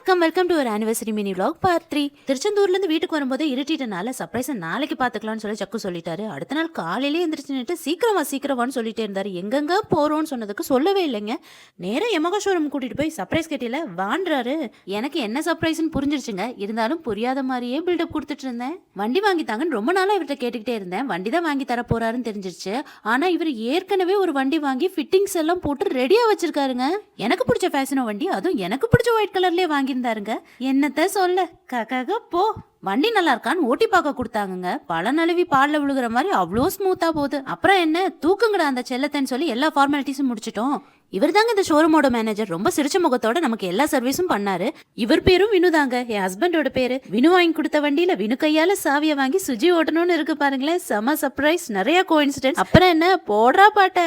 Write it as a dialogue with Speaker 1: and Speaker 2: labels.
Speaker 1: Welcome to ஒரு anniversary mini vlog part 3. திருச்செந்தூர்ல இருந்து வீட்டுக்கு வரும்போது இருட்டிட்டனால சர்ப்ரைஸ் நாளைக்கு பாத்துக்கலாம்னு சொல்லி சக்கு சொல்லிட்டாரு. அடுத்த நாள் காலையிலே எந்திரிச்சு சீக்கிரமான்னு சொல்லிட்டே இருந்தாரு. எங்கெங்க போறோம்னு சொன்னதுக்கு சொல்லவே இல்லைங்க. நேரம் யமகா ஷோரூம் கூட்டிட்டு போய் சர்ப்ரைஸ் கேட்டில வாண்டுறாரு. எனக்கு என்ன சர்ப்ரைஸ்னு புரிஞ்சிருச்சுங்க. இருந்தாலும் புரியாத மாதிரியே பில்டப் கொடுத்துட்டு இருந்தேன். வண்டி வாங்கி தாங்கன்னு ரொம்ப நாளா இவர்கிட்ட கேட்டுக்கிட்டே இருந்தேன். வண்டி தான் வாங்கி தர போறாருன்னு தெரிஞ்சிருச்சு. ஆனா இவர் ஏற்கனவே ஒரு வண்டி வாங்கி ஃபிட்டிங்ஸ் எல்லாம் போட்டு ரெடியா வச்சிருக்காருங்க. எனக்கு பிடிச்ச ஃபேஷனோ வண்டி, அதுவும் எனக்கு பிடிச்ச ஒயிட் கலர்லயே வாங்கியிருந்தாருங்க. என்னத்த சொல்ல, காக்காக போ. வண்டி நல்லா இருக்கான்னு ஓட்டி பார்க்க கொடுத்தாங்க. பல நழுவி பால்ல விழுகிற மாதிரி அவ்வளோ ஸ்மூத்தா போகுது. அப்புறம் என்ன தூக்குங்கடா அந்த செல்லத்தைன்னு சொல்லி எல்லா ஃபார்மாலிட்டிஸும் முடிச்சிட்டோம். இவர் தாங்க இந்த ஷோரூமோட மேனேஜர். ரொம்ப சிரிச்ச முகத்தோட நமக்கு எல்லா சர்வீஸும் பண்ணாரு. இவர் பேரும் வினு தாங்க, என் ஹஸ்பண்டோட பேரு. வினு வாங்கி கொடுத்த வண்டியில வினு கையால சாவிய வாங்கி சுஜி ஓட்டணும்னு இருக்கு பாருங்களேன். செம சர்ப்ரைஸ், நிறைய கோஇன்சிடென்ஸ். அப்புறம் என்ன போடுறா பாட்ட.